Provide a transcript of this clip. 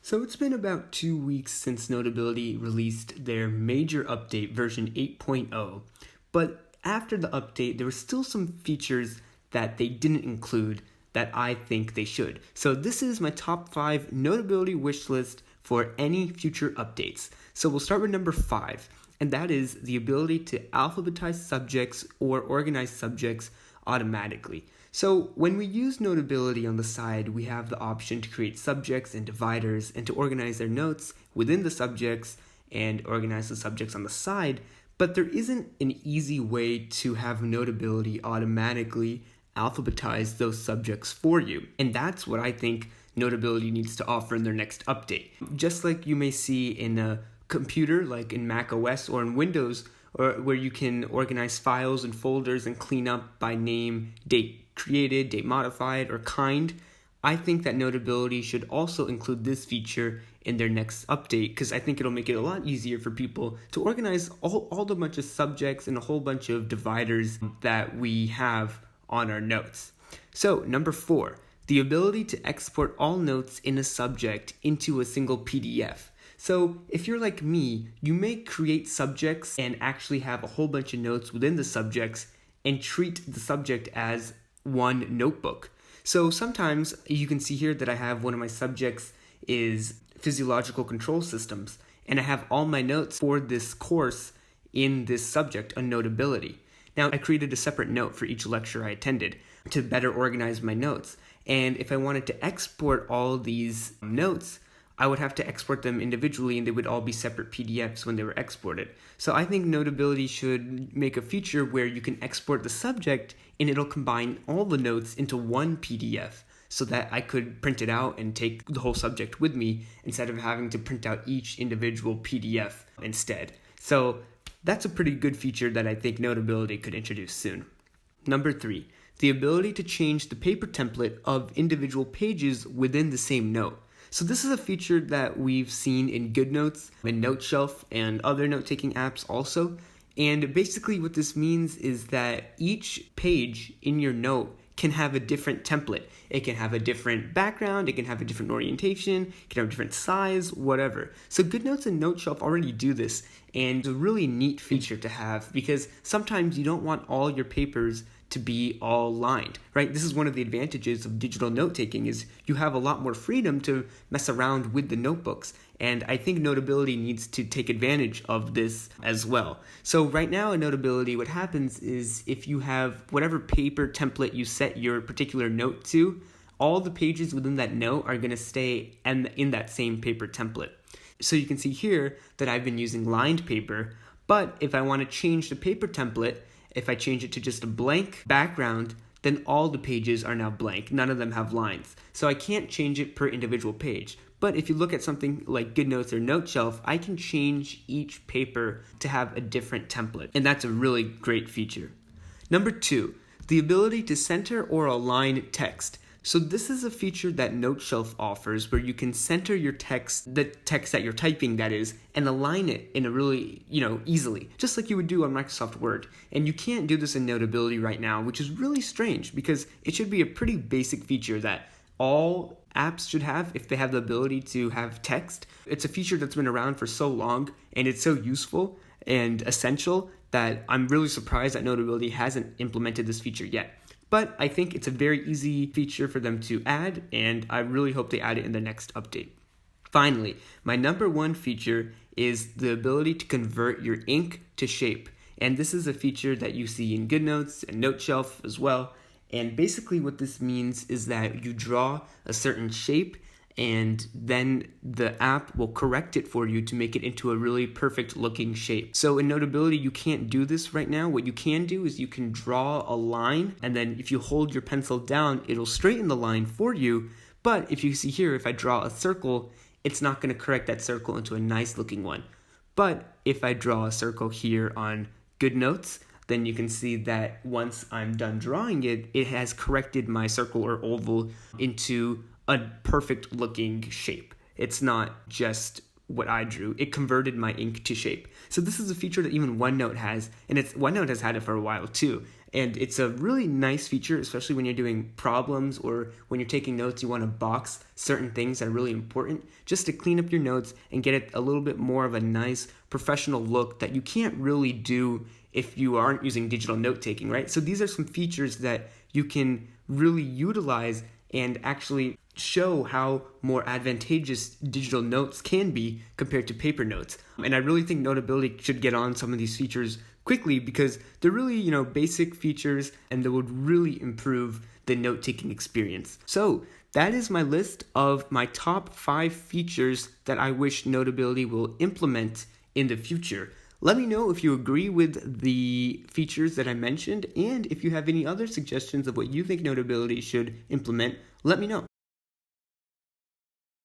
So it's been about 2 weeks since Notability released their major update, version 8.0, but after the update, there were still some features that they didn't include that I think they should. So this is my top 5 Notability wish list for any future updates. So we'll start with number 5, and that is the ability to alphabetize subjects or organize subjects automatically. So when we use Notability on the side, we have the option to create subjects and dividers and to organize their notes within the subjects and organize the subjects on the side, but there isn't an easy way to have Notability automatically alphabetize those subjects for you. And that's what I think Notability needs to offer in their next update. Just like you may see in a computer, like in Mac OS or in Windows, or where you can organize files and folders and clean up by name, date created, date modified, or kind. I think that Notability should also include this feature in their next update because I think it'll make it a lot easier for people to organize all the bunch of subjects and a whole bunch of dividers that we have on our notes. So, number 4, the ability to export all notes in a subject into a single PDF. So if you're like me, you may create subjects and actually have a whole bunch of notes within the subjects and treat the subject as one notebook. So sometimes you can see here that I have one of my subjects is physiological control systems, and I have all my notes for this course in this subject on Notability. Now I created a separate note for each lecture I attended to better organize my notes. And if I wanted to export all these notes, I would have to export them individually and they would all be separate PDFs when they were exported. So I think Notability should make a feature where you can export the subject and it'll combine all the notes into one PDF so that I could print it out and take the whole subject with me instead of having to print out each individual PDF instead. So that's a pretty good feature that I think Notability could introduce soon. Number 3, the ability to change the paper template of individual pages within the same note. So this is a feature that we've seen in GoodNotes and NoteShelf and other note-taking apps also. And basically what this means is that each page in your note can have a different template. It can have a different background, it can have a different orientation, it can have a different size, whatever. So GoodNotes and NoteShelf already do this, and it's a really neat feature to have because sometimes you don't want all your papers to be all lined, right? This is one of the advantages of digital note-taking is you have a lot more freedom to mess around with the notebooks. And I think Notability needs to take advantage of this as well. So right now in Notability, what happens is if you have whatever paper template you set your particular note to, all the pages within that note are going to stay in that same paper template. So you can see here that I've been using lined paper, but if I want to change the paper template, if I change it to just a blank background, then all the pages are now blank. None of them have lines. So I can't change it per individual page. But if you look at something like GoodNotes or NoteShelf, I can change each paper to have a different template. And that's a really great feature. Number 2, the ability to center or align text. So this is a feature that NoteShelf offers where you can center your text, the text that you're typing that is, and align it in a really, easily, just like you would do on Microsoft Word. And you can't do this in Notability right now, which is really strange because it should be a pretty basic feature that all apps should have if they have the ability to have text. It's a feature that's been around for so long and it's so useful and essential that I'm really surprised that Notability hasn't implemented this feature yet. But I think it's a very easy feature for them to add, and I really hope they add it in the next update. Finally, my number 1 feature is the ability to convert your ink to shape. And this is a feature that you see in GoodNotes and NoteShelf as well. And basically what this means is that you draw a certain shape and then the app will correct it for you to make it into a really perfect looking shape. So in Notability, you can't do this right now. What you can do is you can draw a line, and then if you hold your pencil down, it'll straighten the line for you. But if you see here, if I draw a circle, it's not going to correct that circle into a nice looking one. But if I draw a circle here on GoodNotes, then you can see that once I'm done drawing it, it has corrected my circle or oval into a perfect looking shape. It's not just what I drew. It converted my ink to shape. So this is a feature that even OneNote has, and OneNote has had it for a while too. And it's a really nice feature, especially when you're doing problems or when you're taking notes, you want to box certain things that are really important just to clean up your notes and get it a little bit more of a nice professional look that you can't really do if you aren't using digital note taking, right? So these are some features that you can really utilize and actually show how more advantageous digital notes can be compared to paper notes. And I really think Notability should get on some of these features quickly because they're really, basic features and they would really improve the note-taking experience. So that is my list of my top 5 features that I wish Notability will implement in the future. Let me know if you agree with the features that I mentioned, and if you have any other suggestions of what you think Notability should implement, let me know.